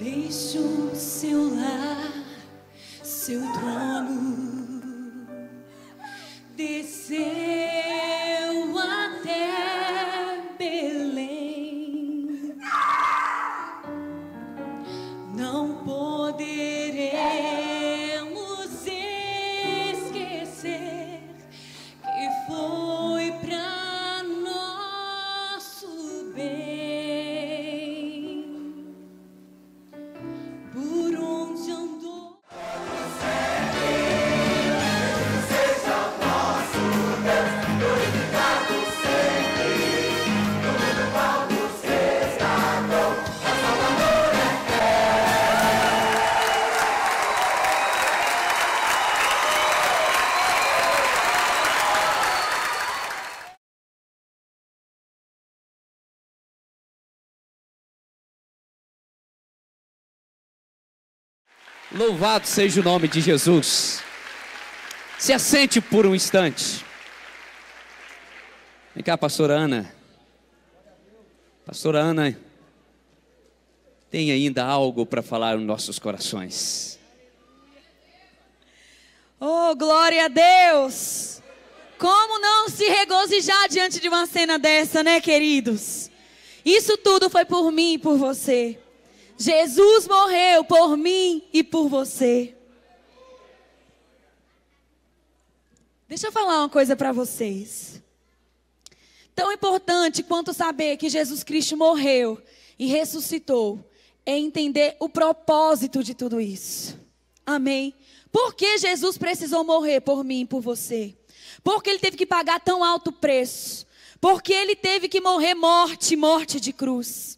Deixou seu lar, seu trono, desceu até Belém. Não poderemos esquecer que foi para nosso bem. Por onde andou, Seja o nosso Deus glorificado sempre, no mundo qual nos resgatou, a Salvador Louvado seja o nome de Jesus. Se assente por um instante. Vem cá, pastora Ana. Pastora Ana tem ainda algo para falar nos nossos corações. oh, glória a Deus! Como não se regozijar diante de uma cena dessa, né, queridos? Isso tudo foi por mim e por você. Jesus morreu por mim e por você. Deixa eu falar uma coisa para vocês. Tão importante quanto saber que Jesus Cristo morreu e ressuscitou é entender o propósito de tudo isso. Amém? Por que Jesus precisou morrer por mim e por você? Porque Ele teve que pagar tão alto preço? Porque Ele teve que morrer morte de cruz?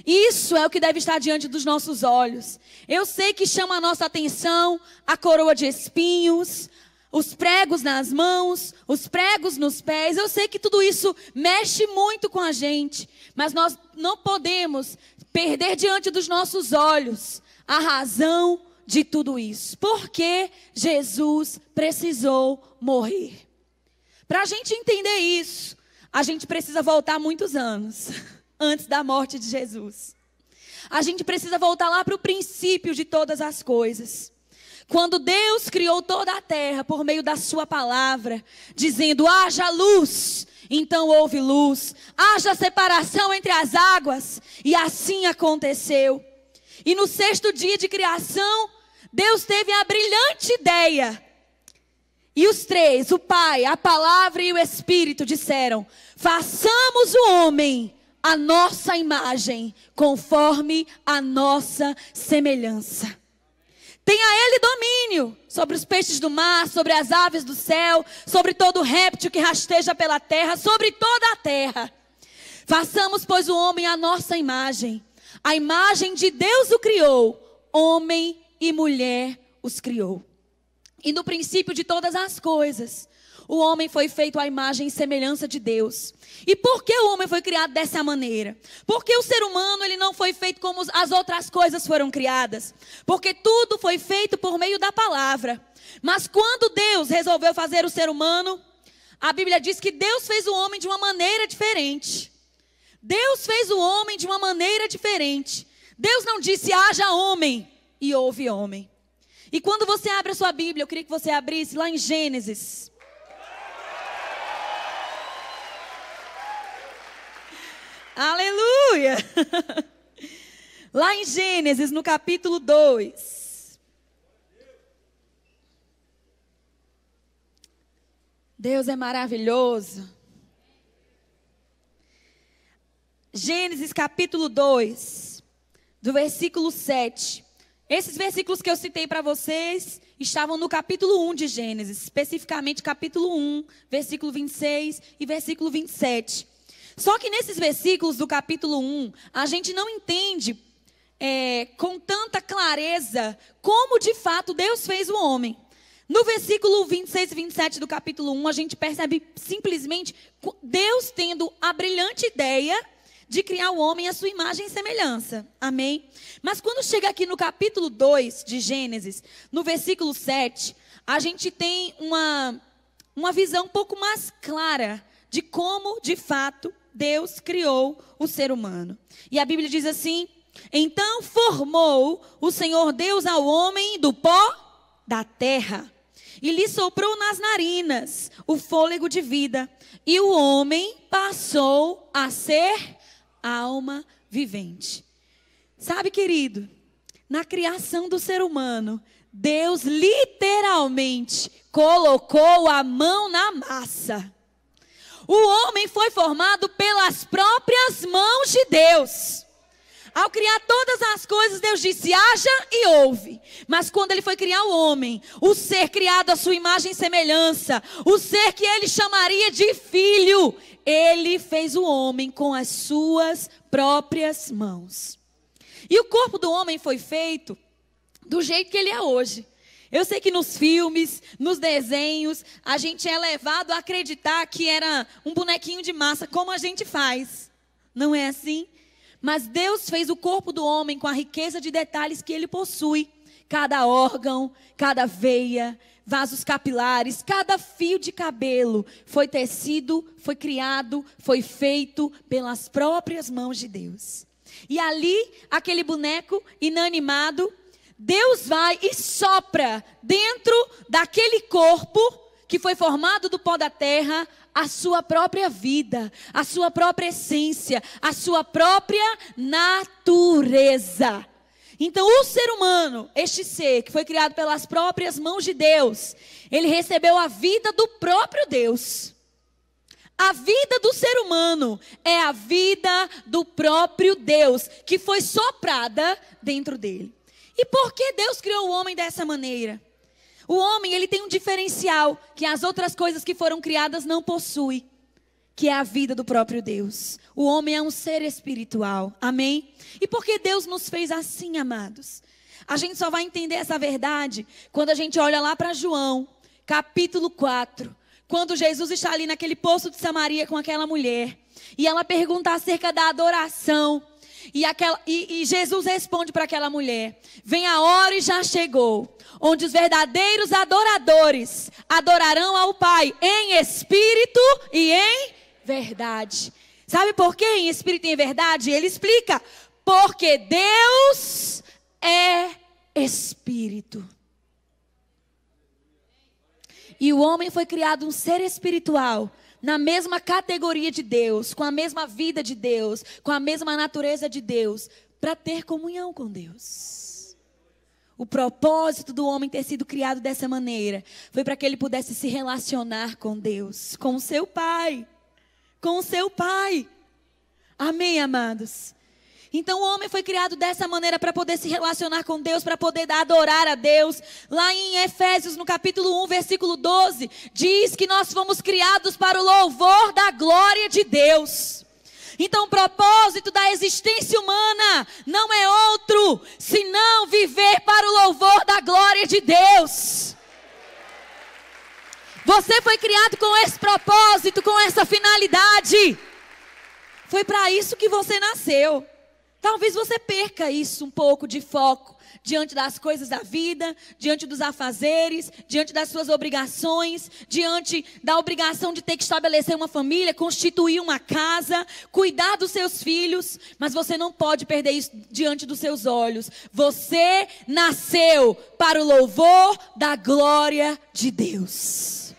Isso é o que deve estar diante dos nossos olhos. Eu sei que chama a nossa atenção a coroa de espinhos, os pregos nas mãos, os pregos nos pés. Eu sei que tudo isso mexe muito com a gente, mas nós não podemos perder diante dos nossos olhos a razão de tudo isso. Por que Jesus precisou morrer? Para a gente entender isso, a gente precisa voltar muitos anos antes da morte de Jesus. A gente precisa voltar lá para o princípio de todas as coisas. Quando Deus criou toda a terra por meio da sua palavra, dizendo: haja luz, então houve luz. Haja separação entre as águas, e assim aconteceu. E no sexto dia de criação, Deus teve a brilhante ideia. E os três, o Pai, a Palavra e o Espírito, disseram: façamos o homem a nossa imagem, conforme a nossa semelhança. Tenha Ele domínio sobre os peixes do mar, sobre as aves do céu, sobre todo réptil que rasteja pela terra, sobre toda a terra. Façamos, pois, o homem a nossa imagem. A imagem de Deus o criou, homem e mulher os criou. E no princípio de todas as coisas, o homem foi feito à imagem e semelhança de Deus. E por que o homem foi criado dessa maneira? Porque o ser humano ele não foi feito como as outras coisas foram criadas. Porque tudo foi feito por meio da palavra. Mas quando Deus resolveu fazer o ser humano, a Bíblia diz que Deus fez o homem de uma maneira diferente. Deus fez o homem de uma maneira diferente. Deus não disse: haja homem, e houve homem. E quando você abre a sua Bíblia, eu queria que você abrisse lá em Gênesis. Aleluia! Lá em Gênesis, no capítulo 2. Deus é maravilhoso. Gênesis capítulo 2, do versículo 7. Esses versículos que eu citei para vocês estavam no capítulo 1 de Gênesis, especificamente capítulo 1, versículo 26 e versículo 27. Só que nesses versículos do capítulo 1, a gente não entende com tanta clareza como de fato Deus fez o homem. No versículo 26 e 27 do capítulo 1, a gente percebe simplesmente Deus tendo a brilhante ideia de criar o homem à sua imagem e semelhança. Amém? Mas quando chega aqui no capítulo 2 de Gênesis, no versículo 7, a gente tem uma visão um pouco mais clara de como, de fato, Deus criou o ser humano. E a Bíblia diz assim: Então formou o Senhor Deus ao homem do pó da terra e lhe soprou nas narinas o fôlego de vida, e o homem passou a ser alma vivente. Sabe, querido, na criação do ser humano, Deus literalmente colocou a mão na massa. O homem foi formado pelas próprias mãos de Deus. Ao criar todas as coisas, Deus disse: haja e houve. Mas quando ele foi criar o homem, o ser criado à sua imagem e semelhança, o ser que ele chamaria de filho, ele fez o homem com as suas próprias mãos. E o corpo do homem foi feito do jeito que ele é hoje. Eu sei que nos filmes, nos desenhos, a gente é levado a acreditar que era um bonequinho de massa, como a gente faz. Não é assim? Mas Deus fez o corpo do homem com a riqueza de detalhes que ele possui. Cada órgão, cada veia, vasos capilares, cada fio de cabelo foi tecido, foi criado, foi feito pelas próprias mãos de Deus. E ali, aquele boneco inanimado, Deus vai e sopra dentro daquele corpo que foi formado do pó da terra a sua própria vida, a sua própria essência, a sua própria natureza. Então o ser humano, este ser que foi criado pelas próprias mãos de Deus, ele recebeu a vida do próprio Deus. A vida do ser humano é a vida do próprio Deus, que foi soprada dentro dele. E por que Deus criou o homem dessa maneira? O homem, ele tem um diferencial que as outras coisas que foram criadas não possuem, que é a vida do próprio Deus. O homem é um ser espiritual, amém? E por que Deus nos fez assim, amados? A gente só vai entender essa verdade quando a gente olha lá para João, capítulo 4, quando Jesus está ali naquele poço de Samaria com aquela mulher, e ela pergunta acerca da adoração, e Jesus responde para aquela mulher: vem a hora e já chegou, onde os verdadeiros adoradores adorarão ao Pai em espírito e em verdade. Sabe por quê em espírito e em verdade? Ele explica: porque Deus é espírito. E o homem foi criado um ser espiritual, na mesma categoria de Deus, com a mesma vida de Deus, com a mesma natureza de Deus, para ter comunhão com Deus. O propósito do homem ter sido criado dessa maneira foi para que ele pudesse se relacionar com Deus, com o seu Pai. Com o seu Pai. Amém, amados? Então o homem foi criado dessa maneira para poder se relacionar com Deus, para poder adorar a Deus. Lá em Efésios, no capítulo 1, versículo 12, diz que nós fomos criados para o louvor da glória de Deus. Então o propósito da existência humana não é outro, senão viver para o louvor da glória de Deus. Você foi criado com esse propósito, com essa finalidade. Foi para isso que você nasceu. Talvez você perca isso um pouco de foco diante das coisas da vida, diante dos afazeres, diante das suas obrigações, diante da obrigação de ter que estabelecer uma família, constituir uma casa, cuidar dos seus filhos, mas você não pode perder isso diante dos seus olhos. Você nasceu para o louvor da glória de Deus.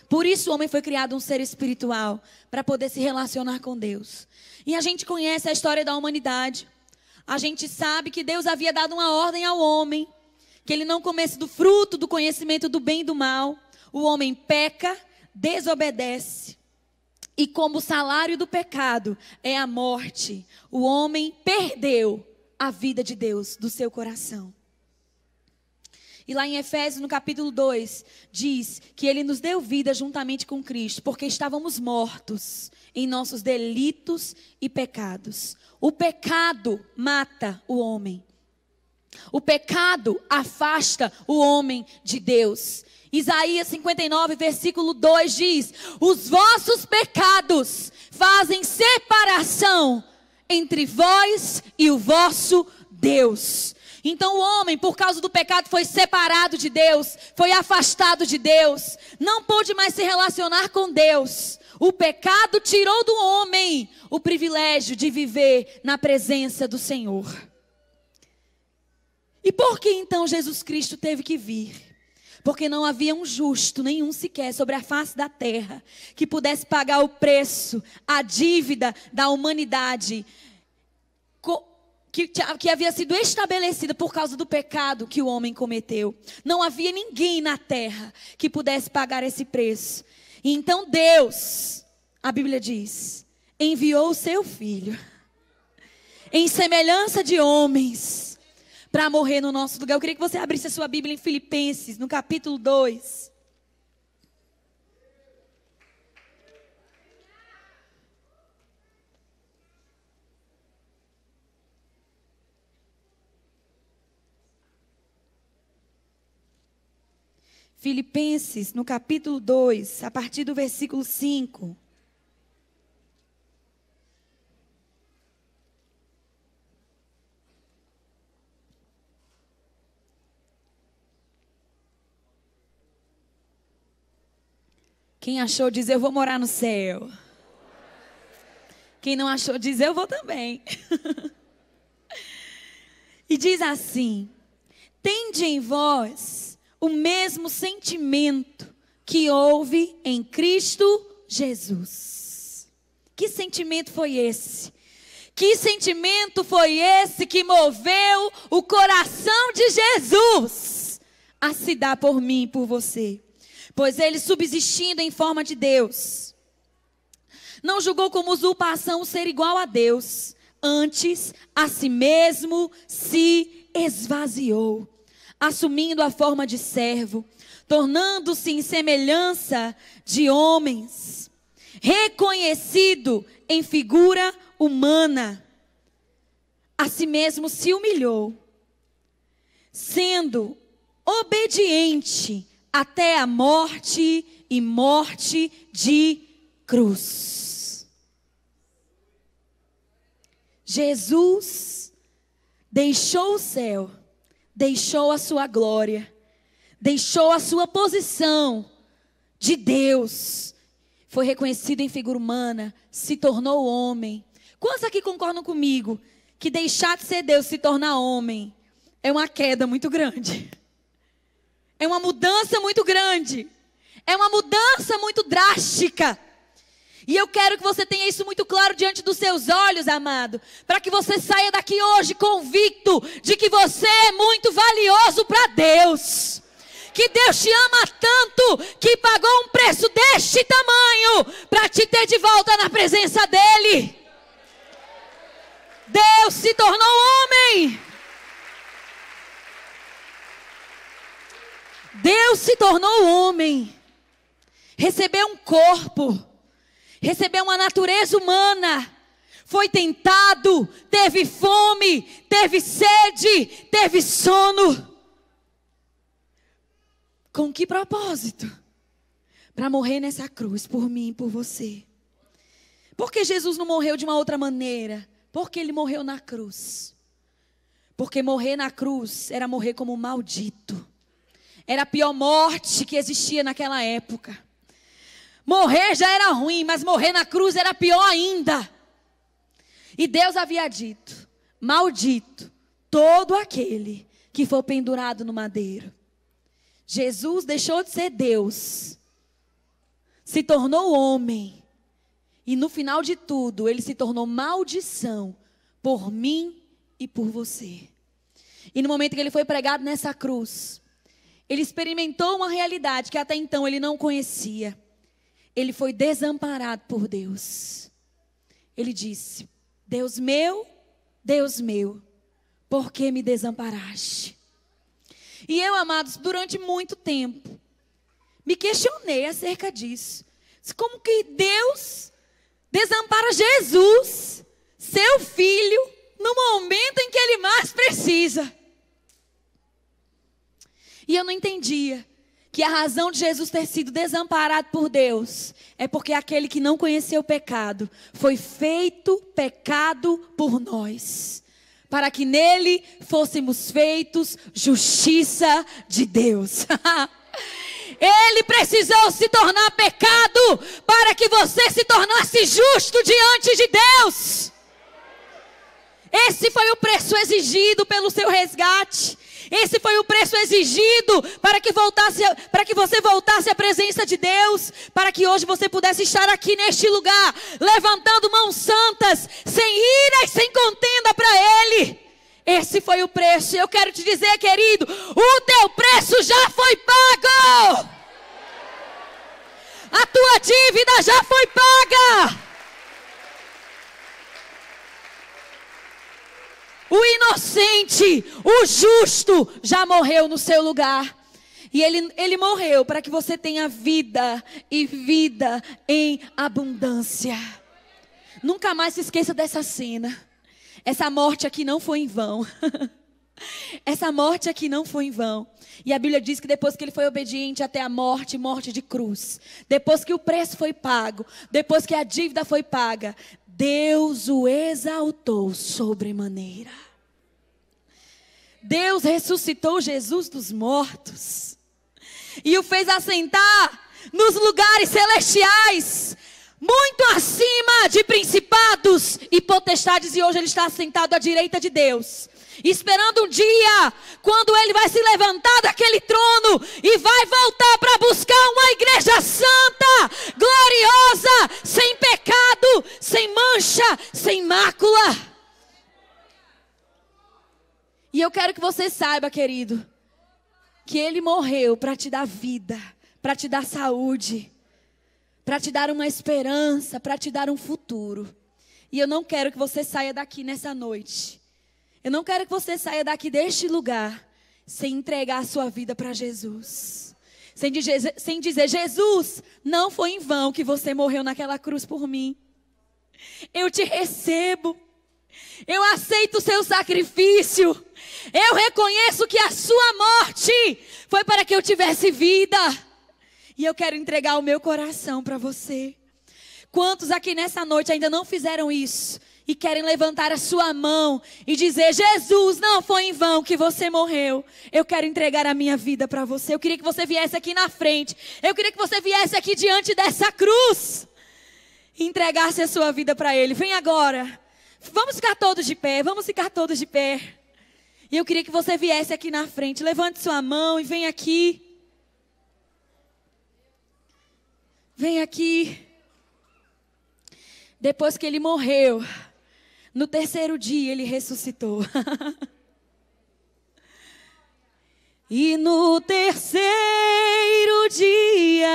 Por isso o homem foi criado um ser espiritual, para poder se relacionar com Deus. E a gente conhece a história da humanidade. A gente sabe que Deus havia dado uma ordem ao homem, que ele não comesse do fruto do conhecimento do bem e do mal. O homem peca, desobedece. E como o salário do pecado é a morte, o homem perdeu a vida de Deus do seu coração. E lá em Efésios, no capítulo 2, diz que ele nos deu vida juntamente com Cristo, porque estávamos mortos em nossos delitos e pecados. O pecado mata o homem. O pecado afasta o homem de Deus. Isaías 59, versículo 2 diz: os vossos pecados fazem separação entre vós e o vosso Deus. Então o homem, por causa do pecado, foi separado de Deus, foi afastado de Deus, não pôde mais se relacionar com Deus. O pecado tirou do homem o privilégio de viver na presença do Senhor. E por que então Jesus Cristo teve que vir? Porque não havia um justo, nenhum sequer, sobre a face da terra, que pudesse pagar o preço, a dívida da humanidade, que havia sido estabelecida por causa do pecado que o homem cometeu. Não havia ninguém na terra que pudesse pagar esse preço. E então Deus, a Bíblia diz, enviou o seu Filho, em semelhança de homens, para morrer no nosso lugar. Eu queria que você abrisse a sua Bíblia em Filipenses, no capítulo 2. Filipenses, no capítulo 2, a partir do versículo 5. Quem achou diz, eu vou morar no céu. Quem não achou diz, eu vou também. E diz assim: tende em vós o mesmo sentimento que houve em Cristo Jesus. Que sentimento foi esse? Que sentimento foi esse que moveu o coração de Jesus a se dar por mim e por você? Pois ele, subsistindo em forma de Deus, não julgou como usurpação o ser igual a Deus. Antes, a si mesmo se esvaziou, assumindo a forma de servo, tornando-se em semelhança de homens, reconhecido em figura humana, a si mesmo se humilhou, sendo obediente até a morte e morte de cruz. Jesus deixou o céu, deixou a sua glória, deixou a sua posição de Deus, foi reconhecido em figura humana, se tornou homem. Quantos aqui concordam comigo que deixar de ser Deus, se tornar homem, é uma queda muito grande? É uma mudança muito grande. É uma mudança muito drástica. E eu quero que você tenha isso muito claro diante dos seus olhos, amado. Para que você saia daqui hoje convicto de que você é muito valioso para Deus. Que Deus te ama tanto que pagou um preço deste tamanho para te ter de volta na presença dEle. Deus se tornou homem. Deus se tornou homem, recebeu um corpo, recebeu uma natureza humana, foi tentado, teve fome, teve sede, teve sono. Com que propósito? Para morrer nessa cruz por mim e por você. Por que Jesus não morreu de uma outra maneira? Porque ele morreu na cruz. Porque morrer na cruz era morrer como maldito. Era a pior morte que existia naquela época. Morrer já era ruim, mas morrer na cruz era pior ainda. E Deus havia dito: maldito todo aquele que for pendurado no madeiro. Jesus deixou de ser Deus, se tornou homem. E no final de tudo, ele se tornou maldição por mim e por você. E no momento que ele foi pregado nessa cruz, ele experimentou uma realidade que até então ele não conhecia. Ele foi desamparado por Deus. Ele disse: Deus meu, por que me desamparaste? E eu, amados, durante muito tempo, me questionei acerca disso. Como que Deus desampara Jesus, seu filho, no momento em que ele mais precisa? E eu não entendia que a razão de Jesus ter sido desamparado por Deus é porque aquele que não conheceu o pecado foi feito pecado por nós, para que nele fôssemos feitos justiça de Deus. Ele precisou se tornar pecado para que você se tornasse justo diante de Deus. Esse foi o preço exigido pelo seu resgate. Esse foi o preço exigido para que você voltasse à presença de Deus, para que hoje você pudesse estar aqui neste lugar, levantando mãos santas, sem ira e sem contenda para Ele. Esse foi o preço. E eu quero te dizer, querido, o teu preço já foi pago. A tua dívida já foi paga. O inocente, o justo, já morreu no seu lugar. E ele morreu para que você tenha vida e vida em abundância. Nunca mais se esqueça dessa cena. Essa morte aqui não foi em vão. Essa morte aqui não foi em vão. E a Bíblia diz que depois que ele foi obediente até a morte, morte de cruz, depois que o preço foi pago, depois que a dívida foi paga, Deus o exaltou sobremaneira. Deus ressuscitou Jesus dos mortos e o fez assentar nos lugares celestiais, muito acima de principados e potestades. E hoje ele está assentado à direita de Deus, esperando um dia quando ele vai se levantar daquele trono e vai voltar para buscar uma igreja santa, gloriosa, sem pecado, sem mancha, sem mácula. E eu quero que você saiba, querido, que ele morreu para te dar vida, para te dar saúde, para te dar uma esperança, para te dar um futuro. E eu não quero que você saia daqui nessa noite. Eu não quero que você saia daqui deste lugar sem entregar a sua vida para Jesus. Sem dizer, Jesus, não foi em vão que você morreu naquela cruz por mim. Eu te recebo. Eu aceito o seu sacrifício. Eu reconheço que a sua morte foi para que eu tivesse vida. E eu quero entregar o meu coração para você. Quantos aqui nessa noite ainda não fizeram isso e querem levantar a sua mão e dizer, Jesus, não foi em vão que você morreu. Eu quero entregar a minha vida para você. Eu queria que você viesse aqui na frente. Eu queria que você viesse aqui diante dessa cruz e entregasse a sua vida para Ele. Vem agora. Vamos ficar todos de pé. Vamos ficar todos de pé. E eu queria que você viesse aqui na frente. Levante sua mão e vem aqui. Vem aqui. Depois que ele morreu, no terceiro dia ele ressuscitou. E no terceiro dia,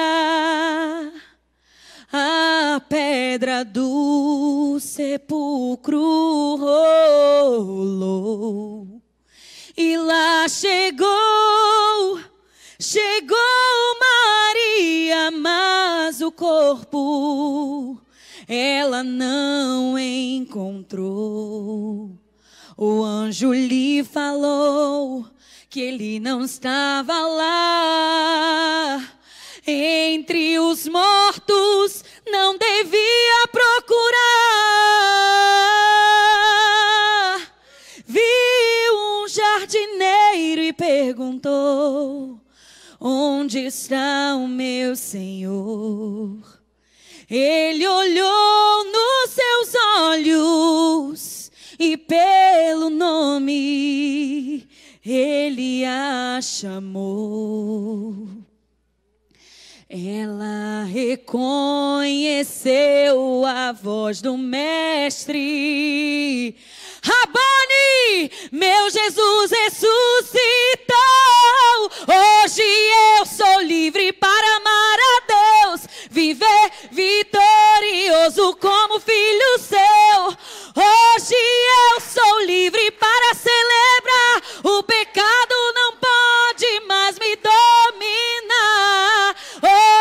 a pedra do sepulcro rolou. E lá chegou Maria, mas o corpo ela não encontrou. O anjo lhe falou que ele não estava lá. Entre os mortos não devia procurar. Viu um jardineiro e perguntou: onde está o meu Senhor? Ele olhou nos seus olhos e pelo nome ele a chamou. Ela reconheceu a voz do mestre. Rabone, meu Jesus ressuscitou. Hoje eu sou livre para amar a Deus, viver vitorioso como filho seu. Hoje eu sou livre para celebrar. O pecado não pode mais me dominar.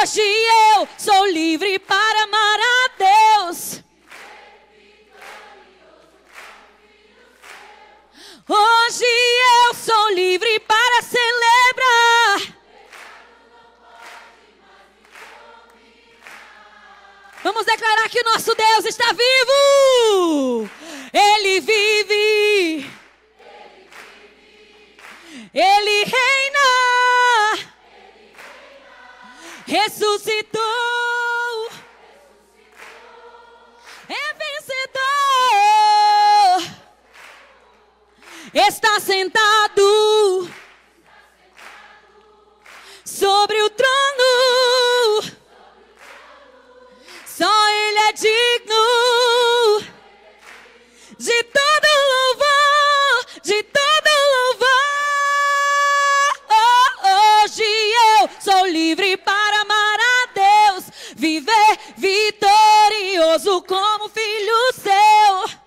Hoje eu sou livre para amar a Deus. Hoje eu sou livre para celebrar. Vamos declarar que o nosso Deus está vivo. Ele vive. Ele reina. sentado sobre o trono. Só Ele é digno de todo louvor, de todo louvor. Hoje eu sou livre para amar a Deus, viver vitorioso como filho seu.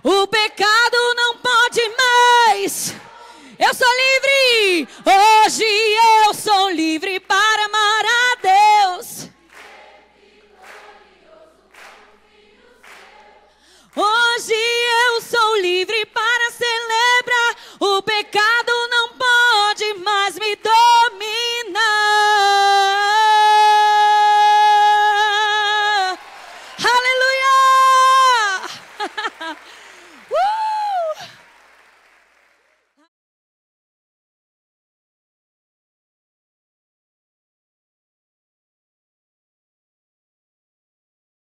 O pecado não pode mais. Eu sou livre. Hoje eu sou livre